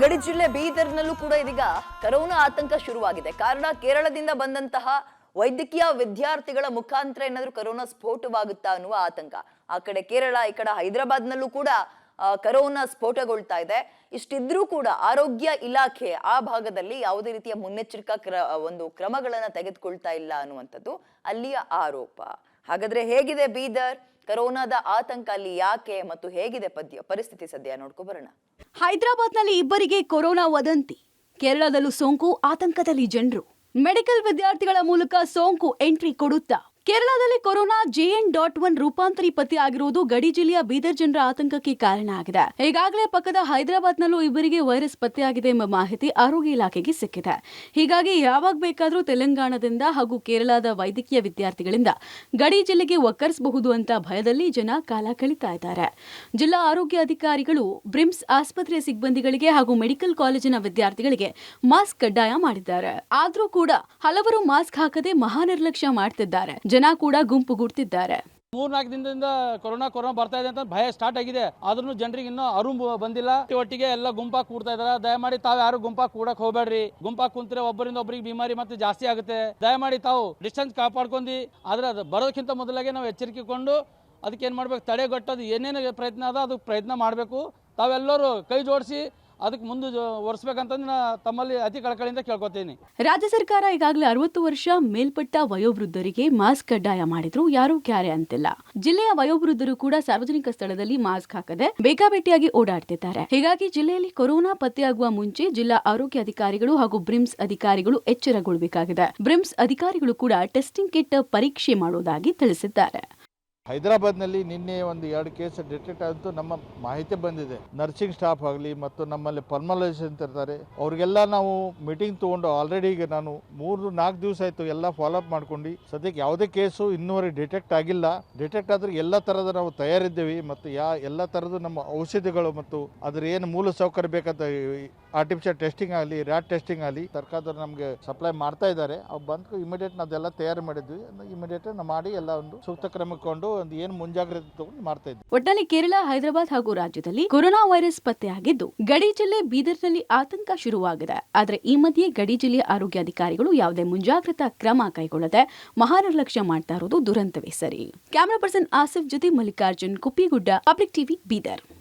ಗಡಿ ಜಿಲ್ಲೆ ಬೀದರ್ನಲ್ಲೂ ಕೂಡ ಇದೀಗ ಕರೋನಾ ಆತಂಕ ಶುರುವಾಗಿದೆ. ಕಾರಣ ಕೇರಳದಿಂದ ಬಂದಂತಹ ವೈದ್ಯಕೀಯ ವಿದ್ಯಾರ್ಥಿಗಳ ಮುಖಾಂತರ ಏನಾದರೂ ಕರೋನಾ ಸ್ಫೋಟವಾಗುತ್ತಾ ಅನ್ನುವ ಆತಂಕ. ಆ ಕಡೆ ಕೇರಳ, ಈ ಕಡೆ ಹೈದರಾಬಾದ್ನಲ್ಲೂ ಕೂಡ ಕರೋನಾ ಸ್ಫೋಟಗೊಳ್ತಾ ಇದೆ. ಇಷ್ಟಿದ್ರೂ ಕೂಡ ಆರೋಗ್ಯ ಇಲಾಖೆ ಆ ಭಾಗದಲ್ಲಿ ಯಾವುದೇ ರೀತಿಯ ಮುನ್ನೆಚ್ಚರಿಕಾ ಕ್ರಮಗಳನ್ನ ತೆಗೆದುಕೊಳ್ತಾ ಇಲ್ಲ ಅನ್ನುವಂಥದ್ದು ಅಲ್ಲಿಯ ಆರೋಪ. ಹಾಗಾದ್ರೆ ಹೇಗಿದೆ ಬೀದರ್? ಕರೋನಾದ ಆತಂಕ ಅಲ್ಲಿ ಯಾಕೆ ಮತ್ತು ಹೇಗಿದೆ ಪರಿಸ್ಥಿತಿ ಸದ್ಯ ನೋಡ್ಕೊ ಬರೋಣ. ಹೈದರಾಬಾದ್ನಲ್ಲಿ ಇಬ್ಬರಿಗೆ ಕೊರೋನಾ ವದಂತಿ. ಕೇರಳದಲ್ಲೂ ಸೋಂಕು, ಆತಂಕದಲ್ಲಿ ಜನರು. ಮೆಡಿಕಲ್ ವಿದ್ಯಾರ್ಥಿಗಳ ಮೂಲಕ ಸೋಂಕು ಎಂಟ್ರಿ ಕೊಡುತ್ತಾ ಕೇರಳದಲ್ಲಿ ಕೊರೋನಾ JN.1 ರೂಪಾಂತರಿ ಪತ್ತೆಯಾಗಿರುವುದು ಗಡಿ ಜಿಲ್ಲೆಯ ಬೀದರ್ ಜನರ ಆತಂಕಕ್ಕೆ ಕಾರಣ ಆಗಿದೆ. ಈಗಾಗಲೇ ಪಕ್ಕದ ಹೈದರಾಬಾದ್ನಲ್ಲೂ ಇಬ್ಬರಿಗೆ ವೈರಸ್ ಪತ್ತೆಯಾಗಿದೆ ಎಂಬ ಮಾಹಿತಿ ಆರೋಗ್ಯ ಇಲಾಖೆಗೆ ಸಿಕ್ಕಿದೆ. ಹೀಗಾಗಿ ಯಾವಾಗ ಬೇಕಾದರೂ ತೆಲಂಗಾಣದಿಂದ ಹಾಗೂ ಕೇರಳದ ವೈದ್ಯಕೀಯ ವಿದ್ಯಾರ್ಥಿಗಳಿಂದ ಗಡಿ ಜಿಲ್ಲೆಗೆ ಒಕ್ಕರಿಸಬಹುದು ಅಂತ ಭಯದಲ್ಲಿ ಜನ ಕಾಲ ಕಳೀತಾ ಇದ್ದಾರೆ. ಜಿಲ್ಲಾ ಆರೋಗ್ಯ ಅಧಿಕಾರಿಗಳು ಬ್ರಿಮ್ಸ್ ಆಸ್ಪತ್ರೆಯ ಸಿಬ್ಬಂದಿಗಳಿಗೆ ಹಾಗೂ ಮೆಡಿಕಲ್ ಕಾಲೇಜಿನ ವಿದ್ಯಾರ್ಥಿಗಳಿಗೆ ಮಾಸ್ಕ್ ಕಡ್ಡಾಯ ಮಾಡಿದ್ದಾರೆ. ಆದ್ರೂ ಕೂಡ ಹಲವರು ಮಾಸ್ಕ್ ಹಾಕದೆ ಮಹಾನಿರ್ಲಕ್ಷ್ಯ ಮಾಡ್ತಿದ್ದಾರೆ. ಜನ ಕೂಡ ಗುಂಪುಗೂಡ್ತಿದ್ದಾರೆ. 3-4 ದಿನದಿಂದ ಕೊರೋನಾ ಬರ್ತಾ ಇದೆ ಅಂತ ಭಯ ಸ್ಟಾರ್ಟ್ ಆಗಿದೆ. ಆದ್ರೂ ಜನರಿಗೆ ಇನ್ನೂ ಅರುಂಬು ಬಂದಿಲ್ಲ. ಒಟ್ಟಿಗೆ ಎಲ್ಲ ಗುಂಪಾಗಿ ಕೂಡ್ತಾ ಇದಾರೆ. ದಯಮಾಡಿ ತಾವು ಯಾರು ಗುಂಪಾಗಿ ಕೂಡಕ್ ಹೋಗ್ಬೇಡ್ರಿ. ಗುಂಪಾಗಿ ಕುಂತ್ರೆ ಒಬ್ಬರಿಂದ ಒಬ್ಬರಿಗೆ ಬಿಮಾರಿ ಮತ್ತೆ ಜಾಸ್ತಿ ಆಗುತ್ತೆ. ದಯಮಾಡಿ ತಾವು ಡಿಸ್ಟೆನ್ಸ್ ಕಾಪಾಡ್ಕೊಂಡು, ಆದ್ರೆ ಅದು ಬರೋದಕ್ಕಿಂತ ಮೊದಲಾಗೆ ನಾವು ಎಚ್ಚರಿಕೆಕೊಂಡು ಅದಕ್ಕೆ ಏನು ಮಾಡ್ಬೇಕು, ತಡೆಗಟ್ಟೋದು ಏನೇನು ಪ್ರಯತ್ನ ಅದ ಅದು ಪ್ರಯತ್ನ ಮಾಡಬೇಕು. ತಾವೆಲ್ಲರೂ ಕೈ ಜೋಡಿಸಿ ಅದಕ್ಕೆ ಮುಂದೆ ಒರೆಸ್ಬೇಕಂತಂದು ತಮ್ಮಲ್ಲಿ ಅತಿ ಕಳಕಳಿಯಿಂದ ಕೇಳ್ಕೊತೀನಿ. ರಾಜ್ಯ ಸರ್ಕಾರ ಈಗಾಗಲೇ 60 ವರ್ಷ ಮೇಲ್ಪಟ್ಟ ವಯೋವೃದ್ಧರಿಗೆ ಮಾಸ್ಕ್ ಕಡ್ಡಾಯ ಮಾಡಿದ್ರು, ಯಾರೂ ಕ್ಯಾರೆ ಅಂತಿಲ್ಲ. ಜಿಲ್ಲೆಯ ವಯೋವೃದ್ಧರು ಕೂಡ ಸಾರ್ವಜನಿಕ ಸ್ಥಳದಲ್ಲಿ ಮಾಸ್ಕ್ ಹಾಕದೆ ಬೇಕಾಬೇಟಿಯಾಗಿ ಓಡಾಡ್ತಿದ್ದಾರೆ. ಹೀಗಾಗಿ ಜಿಲ್ಲೆಯಲ್ಲಿ ಕೊರೋನಾ ಪತ್ತೆಯಾಗುವ ಮುಂಚೆ ಜಿಲ್ಲಾ ಆರೋಗ್ಯ ಅಧಿಕಾರಿಗಳು ಹಾಗೂ ಬ್ರಿಮ್ಸ್ ಅಧಿಕಾರಿಗಳು ಎಚ್ಚರಗೊಳ್ಳಬೇಕಾಗಿದೆ. ಬ್ರಿಮ್ಸ್ ಅಧಿಕಾರಿಗಳು ಕೂಡ ಟೆಸ್ಟಿಂಗ್ ಕಿಟ್ ಪರೀಕ್ಷೆ ಮಾಡುವುದಾಗಿ ತಿಳಿಸಿದ್ದಾರೆ. ಹೈದರಾಬಾದ್ನಲ್ಲಿ ನಿನ್ನೆ 1-2 ಕೇಸ್ ಡಿಟೆಕ್ಟ್ ಆದಂತೂ ನಮ್ಮ ಮಾಹಿತಿ ಬಂದಿದೆ. ನರ್ಸಿಂಗ್ ಸ್ಟಾಫ್ ಆಗಲಿ ಮತ್ತು ನಮ್ಮಲ್ಲಿ ಪಲ್ಮನಾಲಜಿಸ್ಟ್ ಇರ್ತಾರೆ, ಅವ್ರಿಗೆಲ್ಲ ನಾವು ಮೀಟಿಂಗ್ ತಗೊಂಡು ಆಲ್ರೆಡಿ ಈಗ ನಾನು 3-4 ದಿವಸ ಆಯಿತು ಎಲ್ಲ ಫಾಲೋಅಪ್ ಮಾಡ್ಕೊಂಡು ಸದ್ಯಕ್ಕೆ ಯಾವುದೇ ಕೇಸು ಇನ್ನೂವರೆಗೆ ಡಿಟೆಕ್ಟ್ ಆಗಿಲ್ಲ. ಡಿಟೆಕ್ಟ್ ಆದ್ರೆ ಎಲ್ಲ ಥರದ ನಾವು ತಯಾರಿದ್ದೇವೆ ಮತ್ತು ಎಲ್ಲ ಥರದ ನಮ್ಮ ಔಷಧಿಗಳು ಮತ್ತು ಅದ್ರ ಏನು ಮೂಲ ಸೌಕರ್ಯ ಬೇಕಂತ ಆರ್ಟಿಫಿಷಿಯಲ್ ಟೆಸ್ಟಿಂಗ್ ಆಗಲಿ, ರ್ಯಾಟ್ ಟೆಸ್ಟಿಂಗ್ ಆಗಲಿ ಸರ್ಕಾರದವ್ರು ನಮಗೆ ಸಪ್ಲೈ ಮಾಡ್ತಾ ಇದ್ದಾರೆ. ಅವು ಬಂದು ಇಮಿಡಿಯೇಟ್ ನಾವೆಲ್ಲ ತಯಾರು ಮಾಡಿದ್ವಿ. ಇಮಿಡಿಯೇಟ್ ಮಾಡಿ ಎಲ್ಲ ಒಂದು ಸೂಕ್ತ ಕ್ರಮಕೊಂಡು ಒಂದು ಏನು ಮುಂಜಾಗ್ರತೆ ತಗೊಂಡು ಮಾಡ್ತಾ ಇದ್ವಿ. ಒಟ್ಟಲ್ಲಿ ಕೇರಳ, ಹೈದರಾಬಾದ್ ಹಾಗೂ ರಾಜ್ಯದಲ್ಲಿ ಕೊರೋನಾ ವೈರಸ್ ಪತ್ತೆಯಾಗಿದ್ದು ಗಡಿ ಜಿಲ್ಲೆ ಬೀದರ್ನಲ್ಲಿ ಆತಂಕ ಶುರುವಾಗಿದೆ. ಆದರೆ ಈ ಮಧ್ಯೆ ಗಡಿ ಜಿಲ್ಲೆಯ ಆರೋಗ್ಯ ಅಧಿಕಾರಿಗಳು ಯಾವುದೇ ಮುಂಜಾಗ್ರತಾ ಕ್ರಮ ಕೈಗೊಳ್ಳದೆ ಮಹಾನಿರ್ಲಕ್ಷ್ಯ ಮಾಡ್ತಾ ಇರೋದು ದುರಂತವೇ ಸರಿ. ಕ್ಯಾಮರಾ ಪರ್ಸನ್ ಆಸಿಫ್ ಜೊತೆ ಮಲ್ಲಿಕಾರ್ಜುನ್, ಕುಪ್ಪಿಗುಡ್ಡ, ಪಬ್ಲಿಕ್ ಟಿವಿ, ಬೀದರ್.